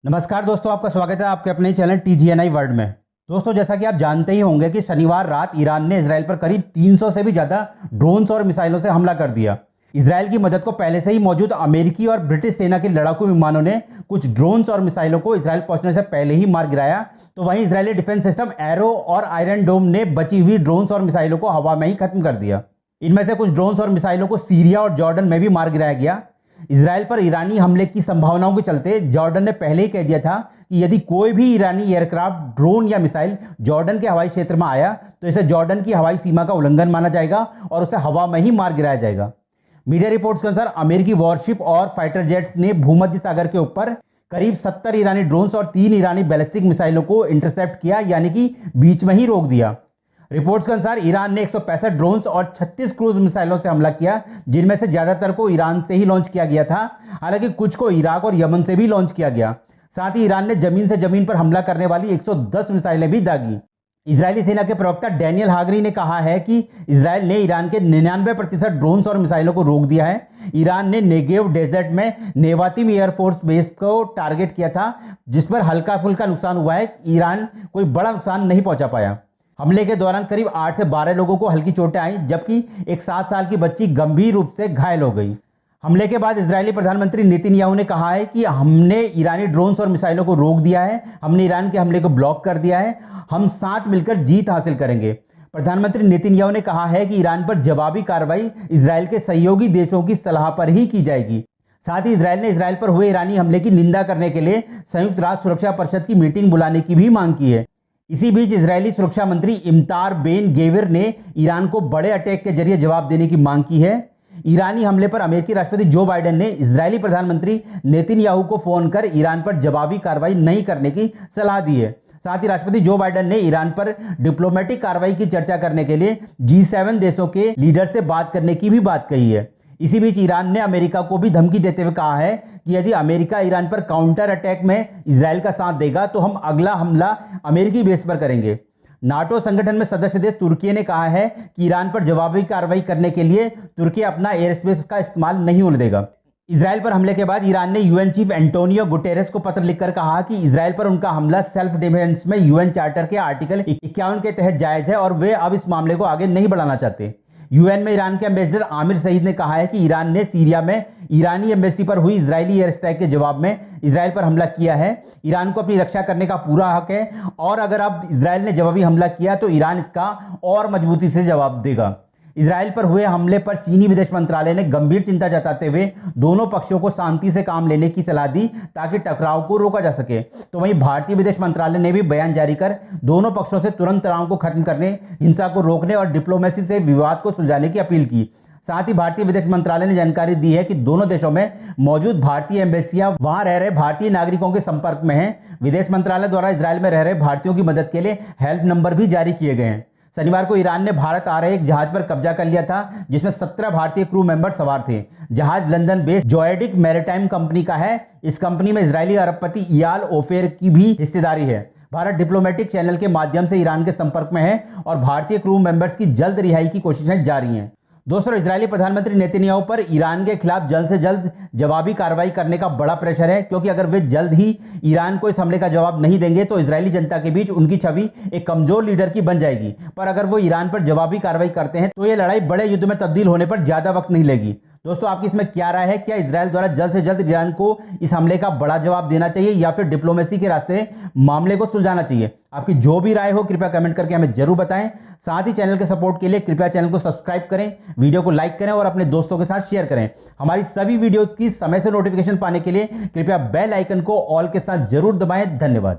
नमस्कार दोस्तों, आपका स्वागत है आपके अपने चैनल TGNI वर्ल्ड में। दोस्तों, जैसा कि आप जानते ही होंगे कि शनिवार रात ईरान ने इजराइल पर करीब 300 से भी ज़्यादा ड्रोन्स और मिसाइलों से हमला कर दिया। इजराइल की मदद को पहले से ही मौजूद अमेरिकी और ब्रिटिश सेना के लड़ाकू विमानों ने कुछ ड्रोन्स और मिसाइलों को इजराइल पहुंचने से पहले ही मार गिराया, तो वहीं इजरायली डिफेंस सिस्टम एरो और आयरन डोम ने बची हुई ड्रोन्स और मिसाइलों को हवा में ही खत्म कर दिया। इनमें से कुछ ड्रोन्स और मिसाइलों को सीरिया और जॉर्डन में भी मार गिराया गया। इजराइल पर ईरानी हमले की संभावनाओं के चलते जॉर्डन ने पहले ही कह दिया था कि यदि कोई भी ईरानी एयरक्राफ्ट, ड्रोन या मिसाइल जॉर्डन के हवाई क्षेत्र में आया तो इसे जॉर्डन की हवाई सीमा का उल्लंघन माना जाएगा और उसे हवा में ही मार गिराया जाएगा। मीडिया रिपोर्ट्स के अनुसार अमेरिकी वॉरशिप और फाइटर जेट्स ने भूमध्य सागर के ऊपर करीब 70 ईरानी ड्रोन्स और 3 ईरानी बैलिस्टिक मिसाइलों को इंटरसेप्ट किया, यानी कि बीच में ही रोक दिया। रिपोर्ट्स के अनुसार ईरान ने 165 ड्रोन्स और 36 क्रूज मिसाइलों से हमला किया, जिनमें से ज्यादातर को ईरान से ही लॉन्च किया गया था। हालांकि कुछ को इराक और यमन से भी लॉन्च किया गया। साथ ही ईरान ने जमीन से जमीन पर हमला करने वाली 110 मिसाइलें भी दागी। इजरायली सेना के प्रवक्ता डैनियल हागरी ने कहा है कि इजराइल ने ईरान के 99% ड्रोन्स और मिसाइलों को रोक दिया है। ईरान ने नेगेव डेजर्ट में नेवातिम एयरफोर्स बेस को टारगेट किया था, जिस पर हल्का फुल्का नुकसान हुआ है। ईरान कोई बड़ा नुकसान नहीं पहुंचा पाया। हमले के दौरान करीब 8 से 12 लोगों को हल्की चोटें आईं, जबकि एक 7 साल की बच्ची गंभीर रूप से घायल हो गई। हमले के बाद इजरायली प्रधानमंत्री नेतन्याहू ने कहा है कि हमने ईरानी ड्रोन्स और मिसाइलों को रोक दिया है, हमने ईरान के हमले को ब्लॉक कर दिया है, हम साथ मिलकर जीत हासिल करेंगे। प्रधानमंत्री नेतन्याहू ने कहा है कि ईरान पर जवाबी कार्रवाई इजरायल के सहयोगी देशों की सलाह पर ही की जाएगी। साथ ही इजरायल ने इजरायल पर हुए ईरानी हमले की निंदा करने के लिए संयुक्त राष्ट्र सुरक्षा परिषद की मीटिंग बुलाने की भी मांग की है। इसी बीच इजरायली सुरक्षा मंत्री इम्तार बेन गेविर ने ईरान को बड़े अटैक के जरिए जवाब देने की मांग की है। ईरानी हमले पर अमेरिकी राष्ट्रपति जो बाइडेन ने इजरायली प्रधानमंत्री नेतन्याहू को फोन कर ईरान पर जवाबी कार्रवाई नहीं करने की सलाह दी है। साथ ही राष्ट्रपति जो बाइडेन ने ईरान पर डिप्लोमेटिक कार्रवाई की चर्चा करने के लिए G7 देशों के लीडर से बात करने की भी बात कही है। इसी बीच ईरान ने अमेरिका को भी धमकी देते हुए कहा है कि यदि अमेरिका ईरान पर काउंटर अटैक में इजरायल का साथ देगा तो हम अगला हमला अमेरिकी बेस पर करेंगे। नाटो संगठन में सदस्य देश तुर्की ने कहा है कि ईरान पर जवाबी कार्रवाई करने के लिए तुर्की अपना एयर स्पेस का इस्तेमाल नहीं होने देगा। इजरायल पर हमले के बाद ईरान ने UN चीफ एंटोनियो गुटेरेस को पत्र लिखकर कहा कि इजरायल पर उनका हमला सेल्फ डिफेंस में UN चार्टर के आर्टिकल 51 के तहत जायज है और वे अब इस मामले को आगे नहीं बढ़ाना चाहते। UN में ईरान के एम्बेसडर आमिर सईद ने कहा है कि ईरान ने सीरिया में ईरानी एम्बेसी पर हुई इजरायली एयर स्ट्राइक के जवाब में इजरायल पर हमला किया है। ईरान को अपनी रक्षा करने का पूरा हक है और अगर अब इजरायल ने जवाबी हमला किया तो ईरान इसका और मजबूती से जवाब देगा। इजरायल पर हुए हमले पर चीनी विदेश मंत्रालय ने गंभीर चिंता जताते हुए दोनों पक्षों को शांति से काम लेने की सलाह दी ताकि टकराव को रोका जा सके। तो वहीं भारतीय विदेश मंत्रालय ने भी बयान जारी कर दोनों पक्षों से तुरंत तनाव को खत्म करने, हिंसा को रोकने और डिप्लोमेसी से विवाद को सुलझाने की अपील की। साथ ही भारतीय विदेश मंत्रालय ने जानकारी दी है कि दोनों देशों में मौजूद भारतीय एम्बेसियां वहां रह रहे भारतीय नागरिकों के संपर्क में हैं। विदेश मंत्रालय द्वारा इजरायल में रह रहे भारतीयों की मदद के लिए हेल्प नंबर भी जारी किए गए हैं। शनिवार को ईरान ने भारत आ रहे एक जहाज पर कब्जा कर लिया था, जिसमें 17 भारतीय क्रू मेंबर सवार थे। जहाज लंदन बेस्ड जोएडिक मैरीटाइम कंपनी का है। इस कंपनी में इजरायली अरबपति इयाल ओफेर की भी हिस्सेदारी है। भारत डिप्लोमेटिक चैनल के माध्यम से ईरान के संपर्क में है और भारतीय क्रू मेंबर्स की जल्द रिहाई की कोशिशें जारी हैं। दोस्तों, इजरायली प्रधानमंत्री नेतन्याहू पर ईरान के खिलाफ जल्द से जल्द जवाबी कार्रवाई करने का बड़ा प्रेशर है, क्योंकि अगर वे जल्द ही ईरान को इस हमले का जवाब नहीं देंगे तो इजरायली जनता के बीच उनकी छवि एक कमजोर लीडर की बन जाएगी। पर अगर वो ईरान पर जवाबी कार्रवाई करते हैं तो ये लड़ाई बड़े युद्ध में तब्दील होने पर ज्यादा वक्त नहीं लेगी। दोस्तों, आपकी इसमें क्या राय है? क्या इजरायल द्वारा जल्द से जल्द ईरान को इस हमले का बड़ा जवाब देना चाहिए या फिर डिप्लोमेसी के रास्ते मामले को सुलझाना चाहिए? आपकी जो भी राय हो कृपया कमेंट करके हमें जरूर बताएं। साथ ही चैनल के सपोर्ट के लिए कृपया चैनल को सब्सक्राइब करें, वीडियो को लाइक करें और अपने दोस्तों के साथ शेयर करें। हमारी सभी वीडियोज की समय से नोटिफिकेशन पाने के लिए कृपया बेल आइकन को ऑल के साथ जरूर दबाएं। धन्यवाद।